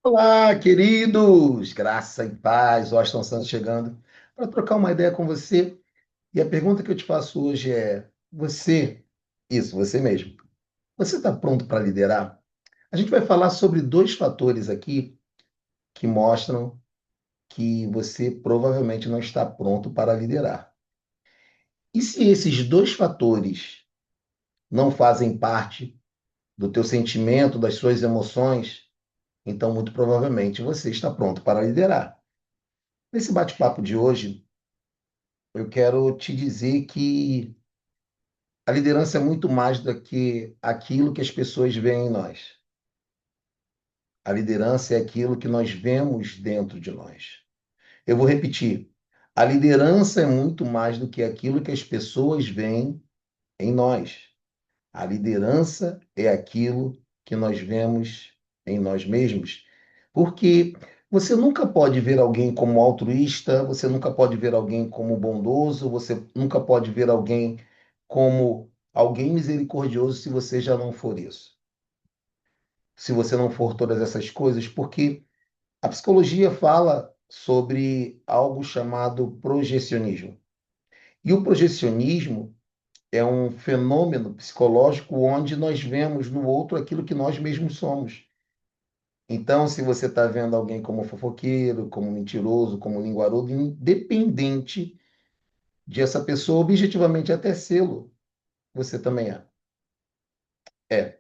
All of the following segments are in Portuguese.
Olá, queridos! Graça e paz, Washington Santos chegando para trocar uma ideia com você. E a pergunta que eu te faço hoje é: você mesmo, você está pronto para liderar? A gente vai falar sobre dois fatores aqui que mostram que você provavelmente não está pronto para liderar. E se esses dois fatores não fazem parte do teu sentimento, das suas emoções, então muito provavelmente você está pronto para liderar. Nesse bate-papo de hoje, eu quero te dizer que a liderança é muito mais do que aquilo que as pessoas veem em nós. A liderança é aquilo que nós vemos dentro de nós. Eu vou repetir. A liderança é muito mais do que aquilo que as pessoas veem em nós. A liderança é aquilo que nós vemos em nós mesmos. Porque você nunca pode ver alguém como altruísta, você nunca pode ver alguém como bondoso, você nunca pode ver alguém como alguém misericordioso se você já não for isso. Se você não for todas essas coisas, porque a psicologia fala sobre algo chamado projecionismo. E o projecionismo é um fenômeno psicológico onde nós vemos no outro aquilo que nós mesmos somos. Então, se você está vendo alguém como fofoqueiro, como mentiroso, como linguarudo, independente de essa pessoa objetivamente até sê-lo, você também é. É.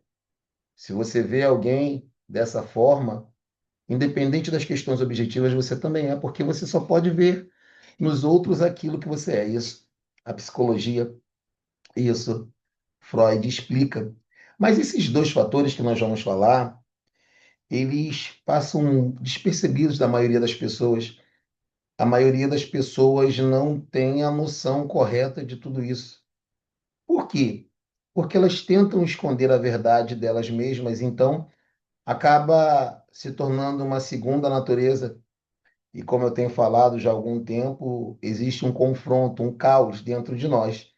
Se você vê alguém dessa forma, independente das questões objetivas, você também é, porque você só pode ver nos outros aquilo que você é. Isso, a psicologia, isso, Freud explica. Mas esses dois fatores que nós vamos falar, eles passam despercebidos da maioria das pessoas. A maioria das pessoas não tem a noção correta de tudo isso. Por quê? Porque elas tentam esconder a verdade delas mesmas, então acaba se tornando uma segunda natureza. E como eu tenho falado já há algum tempo, existe um confronto, um caos dentro de nós,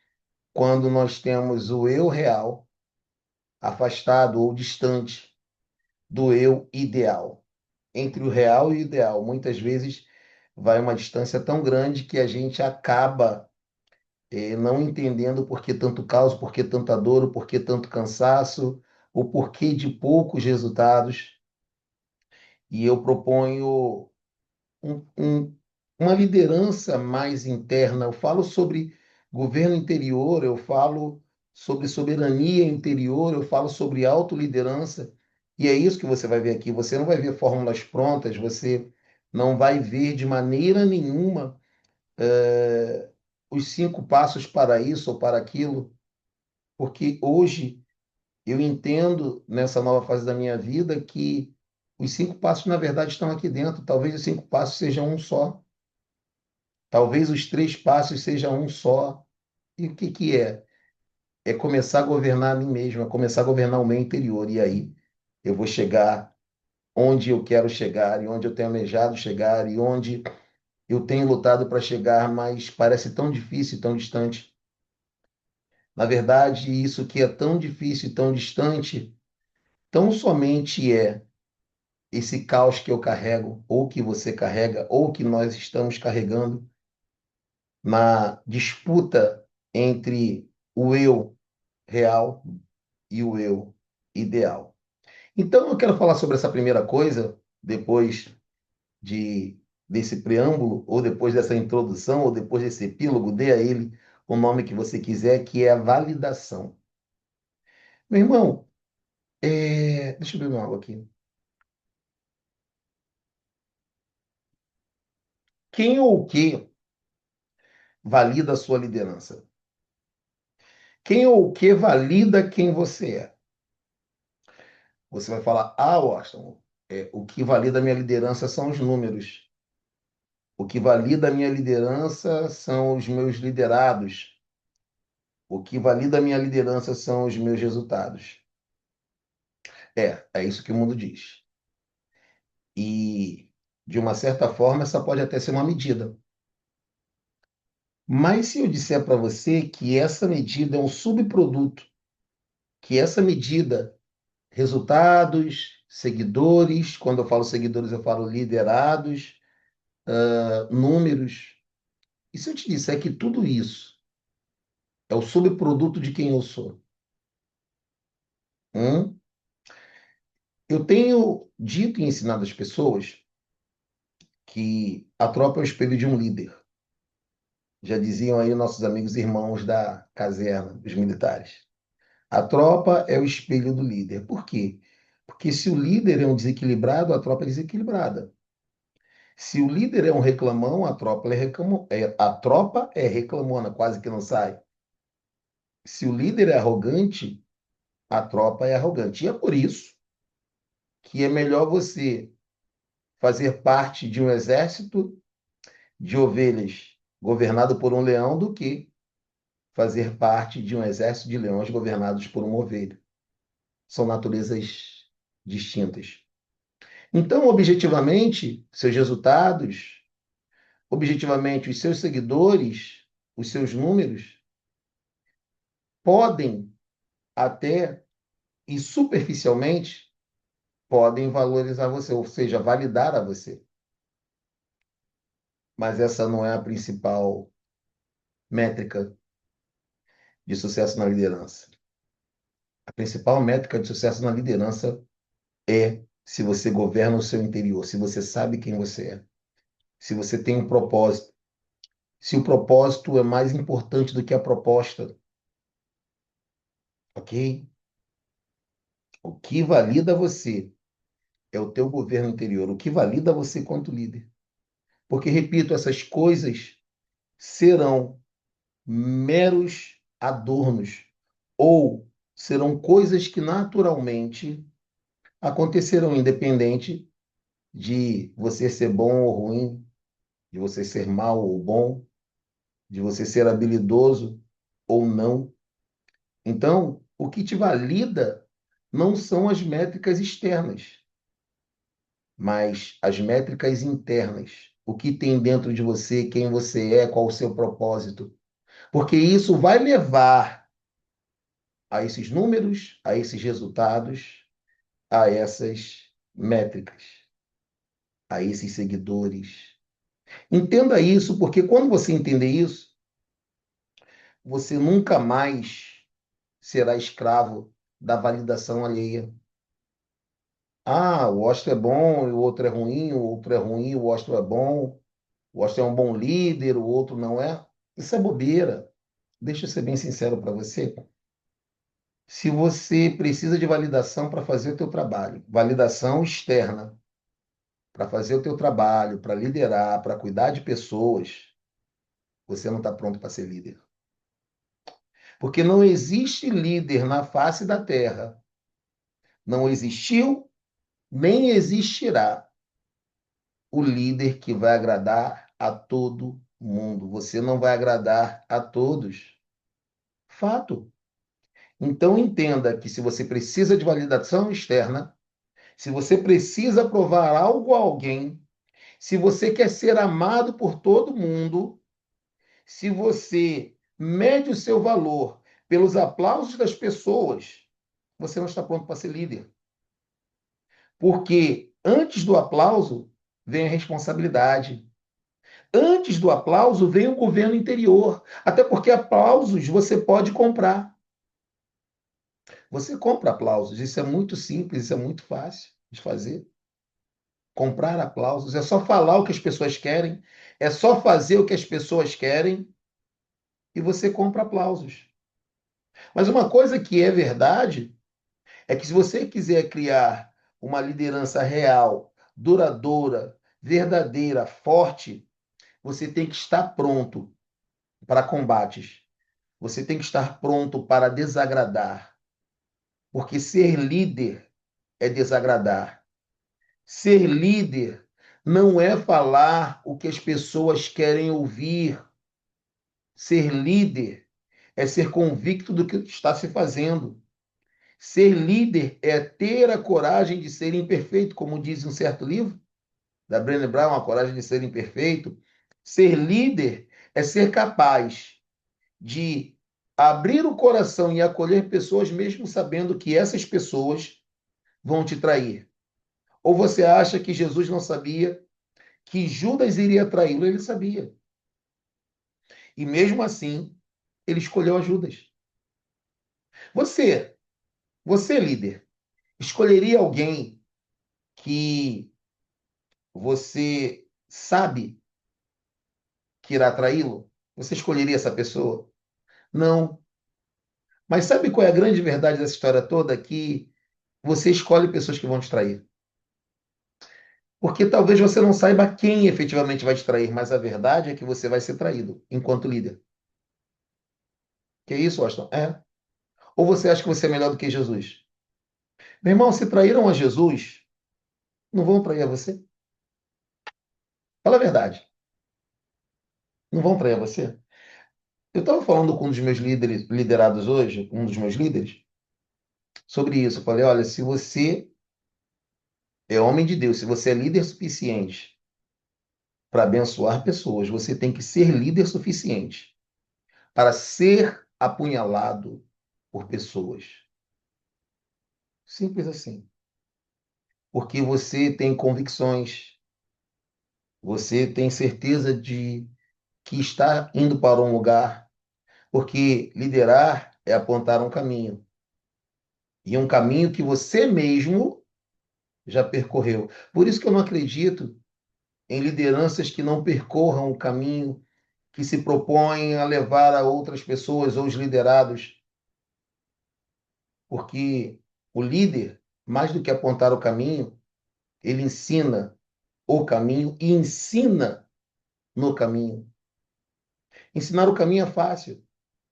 quando nós temos o eu real afastado ou distante do eu ideal. Entre o real e o ideal, muitas vezes vai uma distância tão grande que a gente acaba não entendendo por que tanto caos, por que tanta dor, o porquê tanto cansaço, o porquê de poucos resultados. E eu proponho um- um- uma liderança mais interna. Eu falo sobre governo interior, eu falo sobre soberania interior, eu falo sobre autoliderança. E é isso que você vai ver aqui. Você não vai ver fórmulas prontas, você não vai ver de maneira nenhuma os 5 passos para isso ou para aquilo, porque hoje eu entendo nessa nova fase da minha vida que os 5 passos, na verdade, estão aqui dentro. Talvez os 5 passos sejam um só. Talvez os 3 passos sejam um só. E o que que é? É começar a governar a mim mesmo, é começar a governar o meu interior. E aí eu vou chegar onde eu quero chegar, e onde eu tenho almejado chegar, e onde eu tenho lutado para chegar, mas parece tão difícil, tão distante. Na verdade, isso que é tão difícil e tão distante, tão somente é esse caos que eu carrego, ou que você carrega, ou que nós estamos carregando na disputa entre o eu real e o eu ideal. Então, eu quero falar sobre essa primeira coisa, depois de desse preâmbulo, ou depois dessa introdução, ou depois desse epílogo, dê a ele o nome que você quiser, que é a validação. Meu irmão, deixa eu beber uma água aqui. Quem ou o que valida a sua liderança? Quem ou o que valida quem você é? Você vai falar, Washington, o que valida a minha liderança são os números. O que valida a minha liderança são os meus liderados. O que valida a minha liderança são os meus resultados. É isso que o mundo diz. E, de uma certa forma, essa pode até ser uma medida. Mas se eu disser para você que essa medida é um subproduto, que essa medida resultados seguidores, quando eu falo seguidores, eu falo liderados, números. E se eu te disser que tudo isso é o subproduto de quem eu sou? Hum? Eu tenho dito e ensinado às pessoas que a tropa é o espelho de um líder. Já diziam aí nossos amigos irmãos da caserna, os militares. A tropa é o espelho do líder. Por quê? Porque se o líder é um desequilibrado, a tropa é desequilibrada. Se o líder é um reclamão, a tropa é reclamona, quase que não sai. Se o líder é arrogante, a tropa é arrogante. E é por isso que é melhor você fazer parte de um exército de ovelhas governado por um leão do que fazer parte de um exército de leões governados por uma ovelha. São naturezas distintas. Então, objetivamente, seus resultados, objetivamente, os seus seguidores, os seus números, podem até e superficialmente podem valorizar você, ou seja, validar a você. Mas essa não é a principal métrica de sucesso na liderança. A principal métrica de sucesso na liderança é se você governa o seu interior, se você sabe quem você é, se você tem um propósito, se o propósito é mais importante do que a proposta, ok? O que valida você é o teu governo interior, o que valida você quanto líder. Porque, repito, essas coisas serão meros adornos ou serão coisas que naturalmente acontecerão, independente de você ser bom ou ruim, de você ser mal ou bom, de você ser habilidoso ou não. Então, o que te valida não são as métricas externas, mas as métricas internas. O que tem dentro de você, quem você é, qual o seu propósito. Porque isso vai levar a esses números, a esses resultados, a essas métricas, a esses seguidores. Entenda isso, porque quando você entender isso, você nunca mais será escravo da validação alheia. Ah, o Ostro é bom, o outro é ruim, o outro é ruim, o Ostro é bom, o Ostro é um bom líder, o outro não é. Isso é bobeira. Deixa eu ser bem sincero para você. Se você precisa de validação para fazer o teu trabalho, validação externa, para fazer o teu trabalho, para liderar, para cuidar de pessoas, você não está pronto para ser líder. Porque não existe líder na face da terra. Não existiu, nem existirá o líder que vai agradar a todo mundo. Você não vai agradar a todos. Fato. Então entenda que se você precisa de validação externa, se você precisa provar algo a alguém, se você quer ser amado por todo mundo, se você mede o seu valor pelos aplausos das pessoas, você não está pronto para ser líder. Porque antes do aplauso vem a responsabilidade. Antes do aplauso vem o governo interior. Até porque aplausos você pode comprar. Você compra aplausos. Isso é muito simples, isso é muito fácil de fazer. Comprar aplausos é só falar o que as pessoas querem, é só fazer o que as pessoas querem e você compra aplausos. Mas uma coisa que é verdade é que se você quiser criar uma liderança real, duradoura, verdadeira, forte, você tem que estar pronto para combates. Você tem que estar pronto para desagradar. Porque ser líder é desagradar. Ser líder não é falar o que as pessoas querem ouvir. Ser líder é ser convicto do que está se fazendo. Ser líder é ter a coragem de ser imperfeito, como diz um certo livro da Brené Brown, a coragem de ser imperfeito. Ser líder é ser capaz de abrir o coração e acolher pessoas, mesmo sabendo que essas pessoas vão te trair. Ou você acha que Jesus não sabia que Judas iria traí-lo? Ele sabia. E mesmo assim, ele escolheu a Judas. Você, você líder, escolheria alguém que você sabe que irá traí-lo? Você escolheria essa pessoa? Não. Mas sabe qual é a grande verdade dessa história toda? Que você escolhe pessoas que vão te trair. Porque talvez você não saiba quem efetivamente vai te trair, mas a verdade é que você vai ser traído enquanto líder. Que é isso, Austin? É. Ou você acha que você é melhor do que Jesus? Meu irmão, se traíram a Jesus, não vão trair a você? Fala a verdade. Não vão trair a você? Eu estava falando com um dos meus líderes, liderados hoje, um dos meus líderes, sobre isso. Eu falei, olha, se você é homem de Deus, se você é líder suficiente para abençoar pessoas, você tem que ser líder suficiente para ser apunhalado por pessoas. Simples assim. Porque você tem convicções, você tem certeza de que está indo para um lugar, porque liderar é apontar um caminho, e um caminho que você mesmo já percorreu. Por isso que eu não acredito em lideranças que não percorram o caminho que se propõem a levar a outras pessoas ou os liderados, porque o líder, mais do que apontar o caminho, ele ensina o caminho e ensina no caminho. Ensinar o caminho é fácil.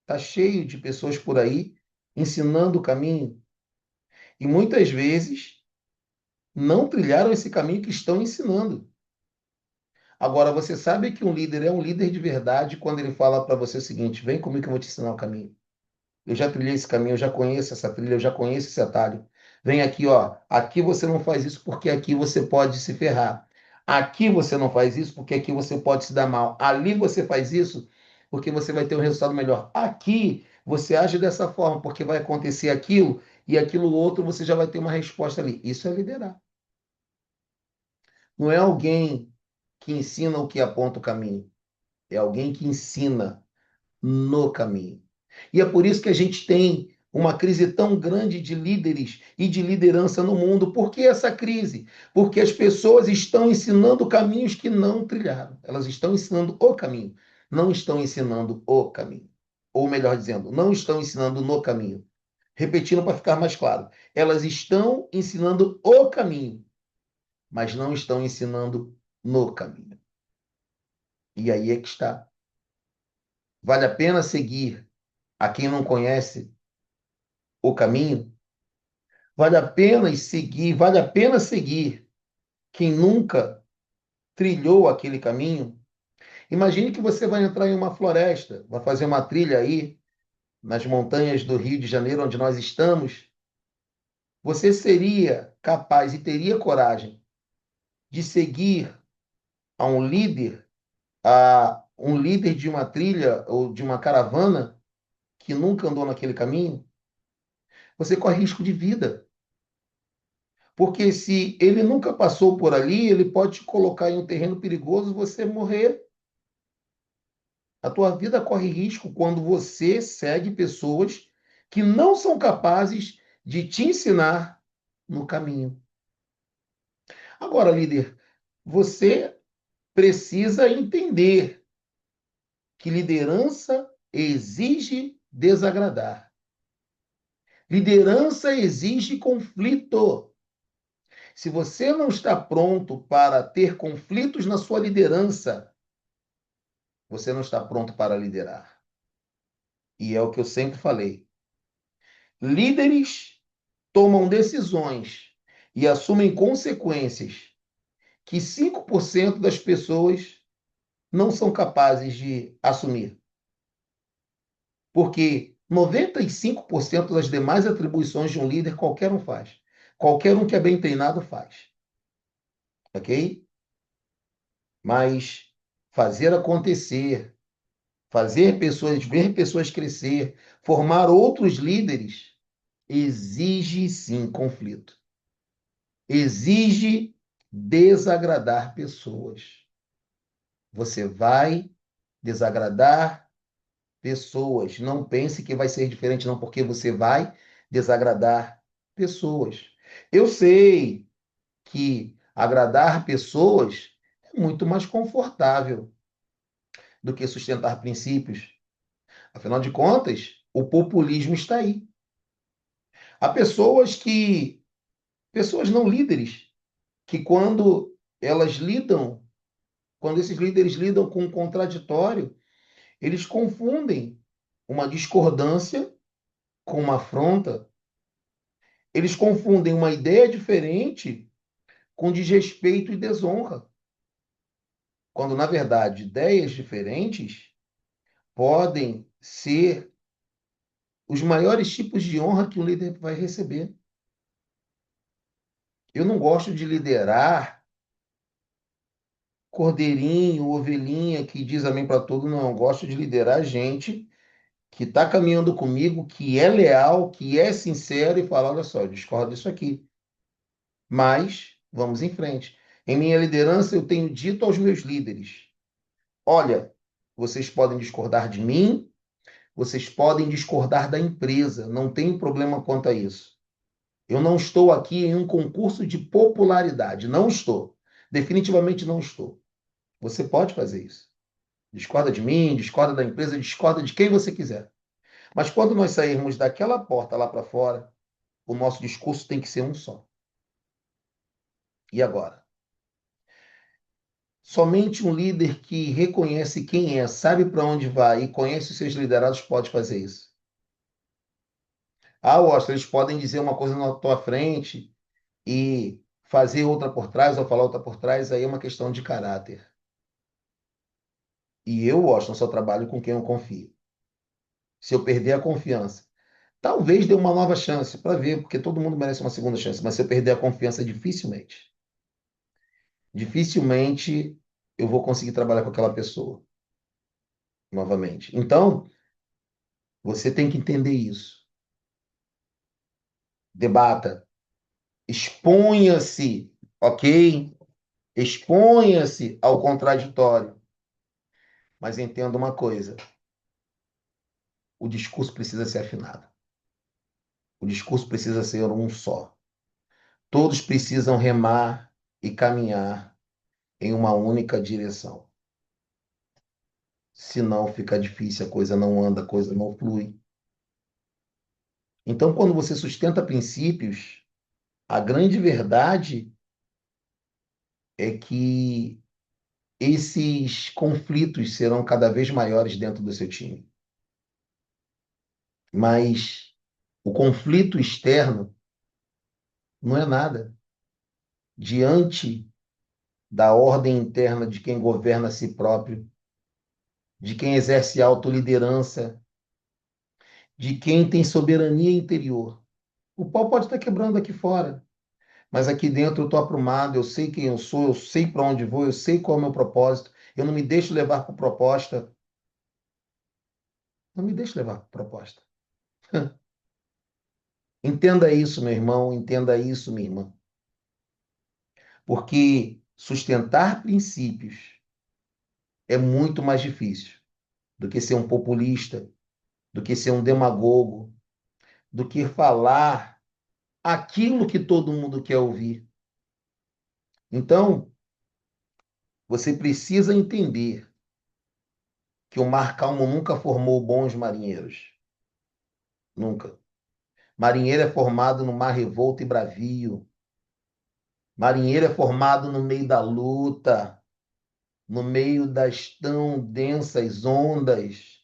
Está cheio de pessoas por aí ensinando o caminho. E muitas vezes não trilharam esse caminho que estão ensinando. Agora, você sabe que um líder é um líder de verdade quando ele fala para você o seguinte: vem comigo que eu vou te ensinar o caminho. Eu já trilhei esse caminho, eu já conheço essa trilha, eu já conheço esse atalho. Vem aqui, ó. Aqui você não faz isso porque aqui você pode se ferrar. Aqui você não faz isso porque aqui você pode se dar mal. Ali você faz isso porque você vai ter um resultado melhor. Aqui você age dessa forma porque vai acontecer aquilo e aquilo outro você já vai ter uma resposta ali. Isso é liderar. Não é alguém que ensina o que aponta o caminho. É alguém que ensina no caminho. E é por isso que a gente tem uma crise tão grande de líderes e de liderança no mundo. Por que essa crise? Porque as pessoas estão ensinando caminhos que não trilharam. Elas estão ensinando o caminho, não estão ensinando o caminho. Ou melhor dizendo, não estão ensinando no caminho. Repetindo para ficar mais claro, elas estão ensinando o caminho, mas não estão ensinando no caminho. E aí é que está. Vale a pena seguir a quem não conhece o caminho? Vale a pena seguir quem nunca trilhou aquele caminho? Imagine que você vai entrar em uma floresta, vai fazer uma trilha aí nas montanhas do Rio de Janeiro, onde nós estamos. Você seria capaz e teria coragem de seguir a um líder de uma trilha ou de uma caravana que nunca andou naquele caminho? Você corre risco de vida. Porque se ele nunca passou por ali, ele pode te colocar em um terreno perigoso e você morrer. A tua vida corre risco quando você segue pessoas que não são capazes de te ensinar no caminho. Agora, líder, você precisa entender que liderança exige desagradar. Liderança exige conflito. Se você não está pronto para ter conflitos na sua liderança, você não está pronto para liderar. E é o que eu sempre falei. Líderes tomam decisões e assumem consequências que 5% das pessoas não são capazes de assumir. Porque 95% das demais atribuições de um líder qualquer um faz. Qualquer um que é bem treinado faz. Ok? Mas fazer acontecer, fazer pessoas, ver pessoas crescer, formar outros líderes, exige sim conflito. exige desagradar pessoas. Você vai desagradar pessoas. Não pense que vai ser diferente, não, porque você vai desagradar pessoas. Eu sei que agradar pessoas é muito mais confortável do que sustentar princípios. Afinal de contas, o populismo está aí. Há pessoas não líderes, que quando esses líderes lidam com o contraditório, eles confundem uma discordância com uma afronta. Eles confundem uma ideia diferente com desrespeito e desonra, quando, na verdade, ideias diferentes podem ser os maiores tipos de honra que um líder vai receber. Eu não gosto de liderar cordeirinho, ovelhinha que diz amém para tudo, não. Eu gosto de liderar gente que está caminhando comigo, que é leal, que é sincero e fala, olha só, eu discordo disso aqui, mas vamos em frente. Em minha liderança, eu tenho dito aos meus líderes, olha, vocês podem discordar de mim, vocês podem discordar da empresa, não tem problema quanto a isso. Eu não estou aqui em um concurso de popularidade, não estou. Definitivamente não estou. Você pode fazer isso. Discorda de mim, discorda da empresa, discorda de quem você quiser. Mas quando nós sairmos daquela porta lá para fora, o nosso discurso tem que ser um só. E agora? Somente um líder que reconhece quem é, sabe para onde vai e conhece os seus liderados pode fazer isso. Ah, Washington, eles podem dizer uma coisa na tua frente e fazer outra por trás ou falar outra por trás, aí é uma questão de caráter. E eu, Washington, só trabalho com quem eu confio. Se eu perder a confiança, talvez dê uma nova chance para ver, porque todo mundo merece uma segunda chance, mas se eu perder a confiança, dificilmente eu vou conseguir trabalhar com aquela pessoa novamente. Então, você tem que entender isso. Debata, exponha-se, ok? Exponha-se ao contraditório. Mas entenda uma coisa: o discurso precisa ser afinado. O discurso precisa ser um só. Todos precisam remar e caminhar em uma única direção. Senão fica difícil, a coisa não anda, a coisa não flui. Então, quando você sustenta princípios, a grande verdade é que esses conflitos serão cada vez maiores dentro do seu time. Mas o conflito externo não é nada diante da ordem interna de quem governa a si próprio, de quem exerce autoliderança, de quem tem soberania interior. O pau pode estar quebrando aqui fora, mas aqui dentro eu estou aprumado, eu sei quem eu sou, eu sei para onde vou, eu sei qual é o meu propósito, eu não me deixo levar por proposta. Não me deixo levar por proposta. Entenda isso, meu irmão, entenda isso, minha irmã. Porque sustentar princípios é muito mais difícil do que ser um populista, do que ser um demagogo, do que falar aquilo que todo mundo quer ouvir. Então, você precisa entender que o mar calmo nunca formou bons marinheiros. Nunca. Marinheiro é formado no mar revolto e bravio. Marinheiro é formado no meio da luta, no meio das tão densas ondas,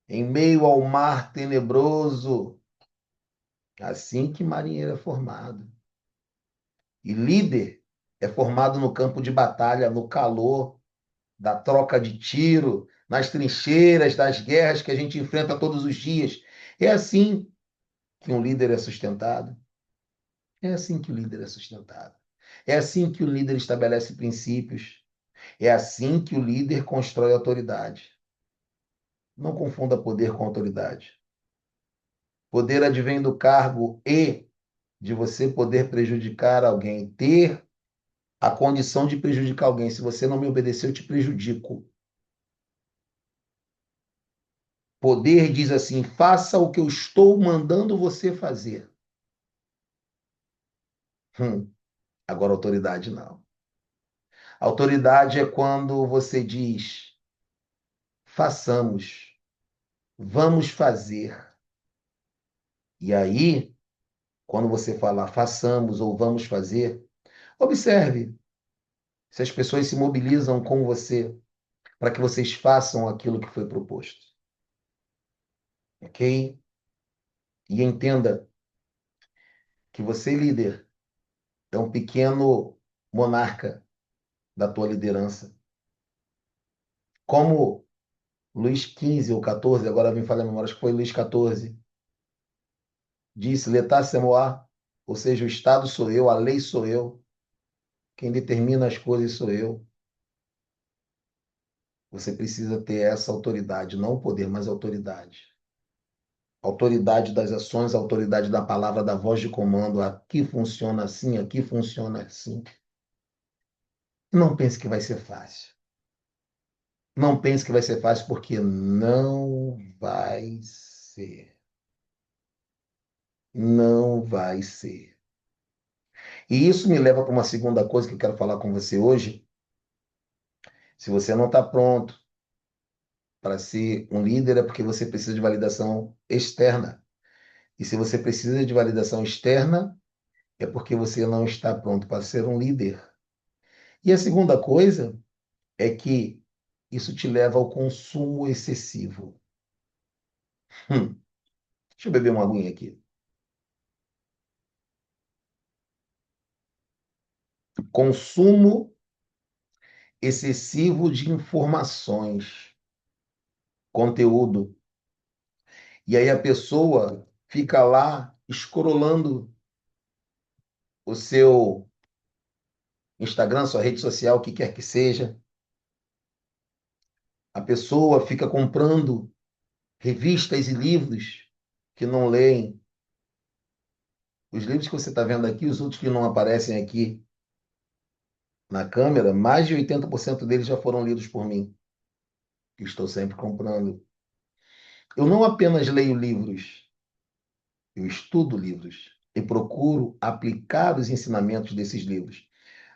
em meio ao mar tenebroso. Assim que marinheiro é formado. E líder é formado no campo de batalha, no calor da troca de tiro, nas trincheiras, das guerras que a gente enfrenta todos os dias. É assim que um líder é sustentado. É assim que o líder é sustentado. É assim que o líder estabelece princípios. É assim que o líder constrói autoridade. Não confunda poder com autoridade. Poder advém do cargo e de você poder prejudicar alguém, ter a condição de prejudicar alguém. Se você não me obedecer, eu te prejudico. Poder diz assim: faça o que eu estou mandando você fazer. Hum, agora, autoridade não. Autoridade é quando você diz: façamos, vamos fazer. E aí, quando você falar façamos ou vamos fazer, observe se as pessoas se mobilizam com você para que vocês façam aquilo que foi proposto. Ok? E entenda que você, líder, é um pequeno monarca da tua liderança. Como Luís XV ou XIV, agora me falha a memória, acho que foi Luís XIV, disse, L'état c'est moi, ou seja, o Estado sou eu, a lei sou eu, quem determina as coisas sou eu. Você precisa ter essa autoridade, não o poder, mas a autoridade. Autoridade das ações, autoridade da palavra, da voz de comando. Aqui funciona assim, aqui funciona assim. Não pense que vai ser fácil. Não pense que vai ser fácil, porque não vai ser. Não vai ser. E isso me leva para uma segunda coisa que eu quero falar com você hoje. Se você não está pronto para ser um líder, é porque você precisa de validação externa. E se você precisa de validação externa, é porque você não está pronto para ser um líder. E a segunda coisa é que isso te leva ao consumo excessivo. Hum, deixa eu beber uma aguinha aqui. Consumo excessivo de informações, conteúdo. E aí a pessoa fica lá escrolando o seu Instagram, sua rede social, o que quer que seja. A pessoa fica comprando revistas e livros que não leem. Os livros que você está vendo aqui, os outros que não aparecem aqui na câmera, mais de 80% deles já foram lidos por mim, que estou sempre comprando. Eu não apenas leio livros, eu estudo livros e procuro aplicar os ensinamentos desses livros.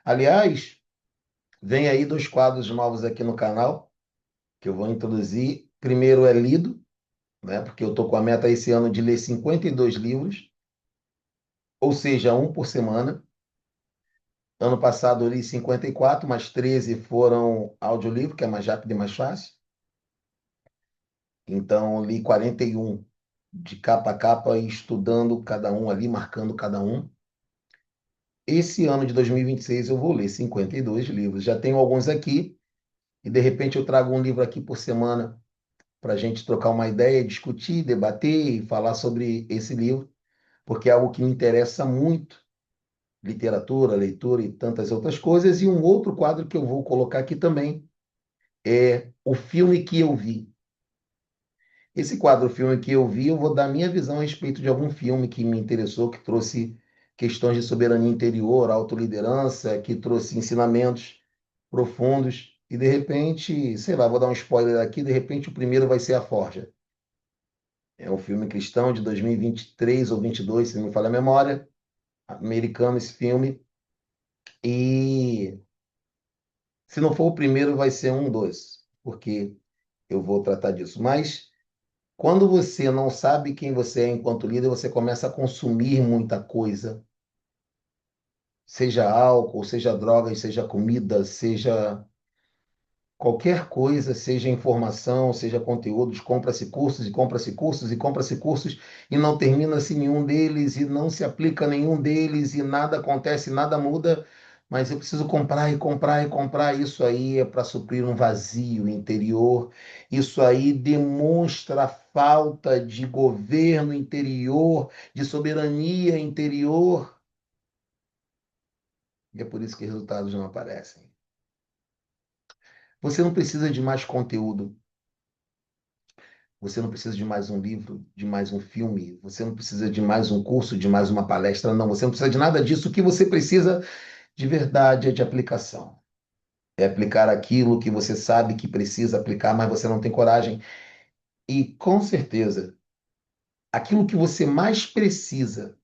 Aliás, vem aí dois quadros novos aqui no canal, que eu vou introduzir. Primeiro é lido, né? Porque eu estou com a meta esse ano de ler 52 livros, ou seja, um por semana. Ano passado eu li 54, mas 13 foram audiolivro, que é mais rápido e mais fácil. Então, eu li 41 de capa a capa, estudando cada um ali, marcando cada um. Esse ano de 2026 eu vou ler 52 livros. Já tenho alguns aqui, e de repente eu trago um livro aqui por semana para a gente trocar uma ideia, discutir, debater e falar sobre esse livro, porque é algo que me interessa muito, literatura, leitura e tantas outras coisas. E um outro quadro que eu vou colocar aqui também é o filme que eu vi. Esse quadro, o filme que eu vi, eu vou dar minha visão a respeito de algum filme que me interessou, que trouxe questões de soberania interior, autoliderança, que trouxe ensinamentos profundos. E de repente, sei lá, vou dar um spoiler aqui, de repente o primeiro vai ser A Forja. É um filme cristão de 2023 ou 22, se não me falha a memória, americano esse filme. E se não for o primeiro, vai ser um dos, porque eu vou tratar disso. Mas quando você não sabe quem você é enquanto líder, você começa a consumir muita coisa, seja álcool, seja drogas, seja comida, seja qualquer coisa, seja informação, seja conteúdos, compra-se cursos e compra-se cursos e compra-se cursos e não termina-se nenhum deles e não se aplica nenhum deles e nada acontece, nada muda, mas eu preciso comprar e comprar e comprar. Isso aí é para suprir um vazio interior. Isso aí demonstra a falta de governo interior, de soberania interior. E é por isso que resultados não aparecem. Você não precisa de mais conteúdo. Você não precisa de mais um livro, de mais um filme, você não precisa de mais um curso, de mais uma palestra, não. Você não precisa de nada disso. O que você precisa de verdade é de aplicação. É aplicar aquilo que você sabe que precisa aplicar, mas você não tem coragem. E com certeza, aquilo que você mais precisa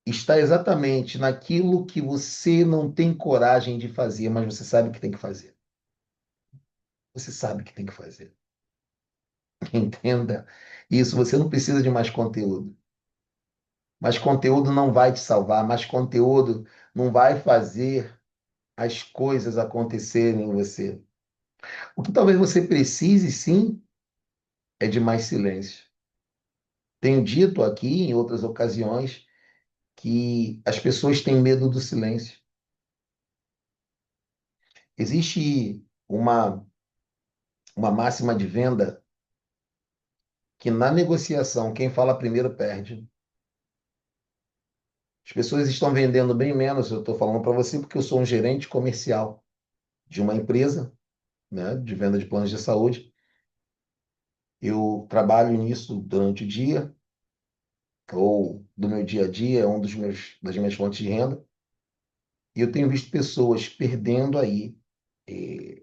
está exatamente naquilo que você não tem coragem de fazer, mas você sabe que tem que fazer. Você sabe que tem que fazer. Entenda isso. Você não precisa de mais conteúdo. Mais conteúdo não vai te salvar. Mais conteúdo não vai fazer as coisas acontecerem em você. O que talvez você precise, sim, é de mais silêncio. Tenho dito aqui em outras ocasiões que as pessoas têm medo do silêncio. Existe uma máxima de venda que na negociação quem fala primeiro perde. As pessoas estão vendendo bem menos, eu estou falando para você porque eu sou um gerente comercial de uma empresa, né, de venda de planos de saúde. Eu trabalho nisso durante o dia, ou do meu dia a dia, é das minhas fontes de renda, e eu tenho visto pessoas perdendo aí eh,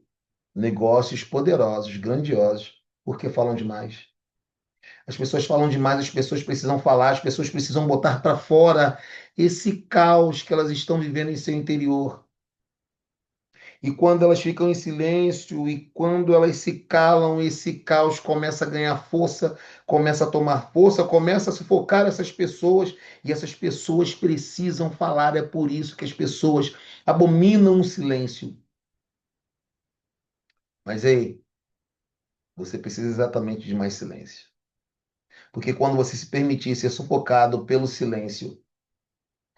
negócios poderosos, grandiosos, porque falam demais. As pessoas falam demais, as pessoas precisam falar, as pessoas precisam botar para fora esse caos que elas estão vivendo em seu interior. E quando elas ficam em silêncio e quando elas se calam, esse caos começa a ganhar força, começa a tomar força, começa a sufocar essas pessoas e essas pessoas precisam falar. É por isso que as pessoas abominam o silêncio. Mas ei, você precisa exatamente de mais silêncio. Porque quando você se permitir ser sufocado pelo silêncio,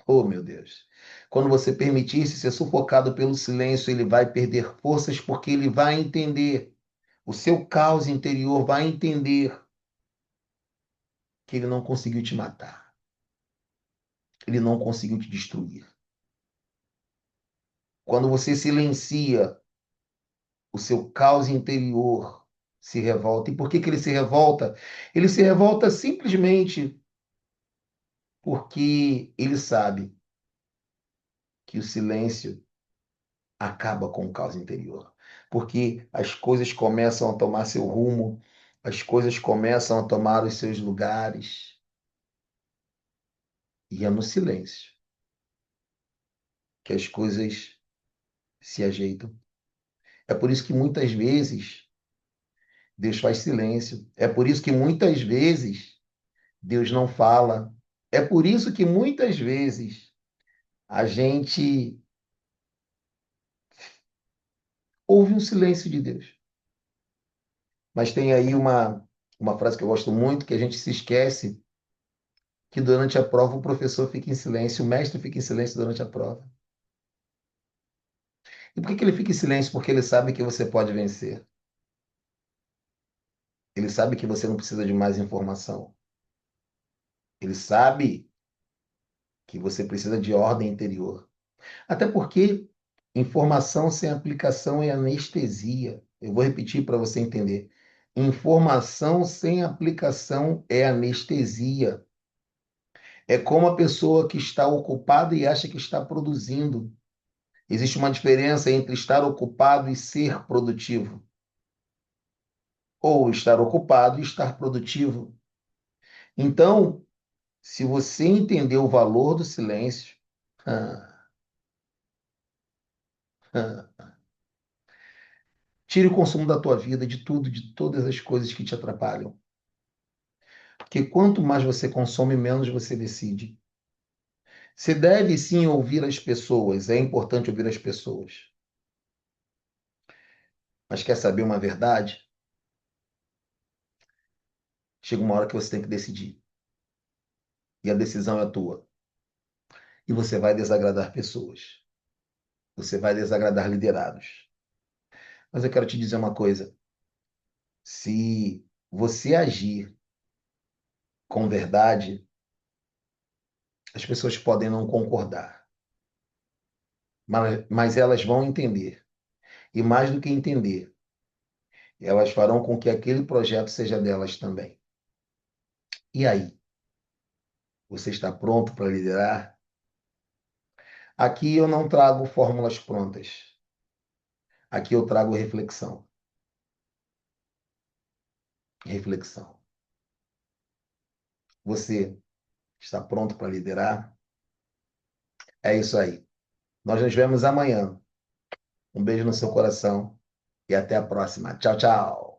oh meu Deus, quando você permitir ser sufocado pelo silêncio, ele vai perder forças porque ele vai entender. O seu caos interior vai entender que ele não conseguiu te matar. Ele não conseguiu te destruir. Quando você silencia, o seu caos interior se revolta. E por que que ele se revolta? Ele se revolta simplesmente porque ele sabe que o silêncio acaba com o caos interior. Porque as coisas começam a tomar seu rumo, as coisas começam a tomar os seus lugares. E é no silêncio que as coisas se ajeitam. É por isso que muitas vezes Deus faz silêncio. É por isso que muitas vezes Deus não fala. É por isso que muitas vezes a gente ouve um silêncio de Deus. Mas tem aí uma frase que eu gosto muito, que a gente se esquece que durante a prova o professor fica em silêncio, o mestre fica em silêncio durante a prova. E por que que ele fica em silêncio? Porque ele sabe que você pode vencer. Ele sabe que você não precisa de mais informação. Ele sabe que você precisa de ordem interior. Até porque informação sem aplicação é anestesia. Eu vou repetir para você entender. Informação sem aplicação é anestesia. É como a pessoa que está ocupada e acha que está produzindo. Existe uma diferença entre estar ocupado e ser produtivo. Ou estar ocupado e estar produtivo. Então, se você entender o valor do silêncio, tire o consumo da tua vida, de tudo, de todas as coisas que te atrapalham. Porque quanto mais você consome, menos você decide. Você deve sim ouvir as pessoas, é importante ouvir as pessoas. Mas quer saber uma verdade? Chega uma hora que você tem que decidir. E a decisão é tua. E você vai desagradar pessoas. Você vai desagradar liderados. Mas eu quero te dizer uma coisa. Se você agir com verdade, as pessoas podem não concordar. Mas elas vão entender. E mais do que entender, Elas farão com que aquele projeto seja delas também. E aí, você está pronto para liderar? Aqui eu não trago fórmulas prontas. Aqui eu trago reflexão. Reflexão. Você está pronto para liderar? É isso aí. Nós nos vemos amanhã. Um beijo no seu coração e até a próxima. Tchau, tchau.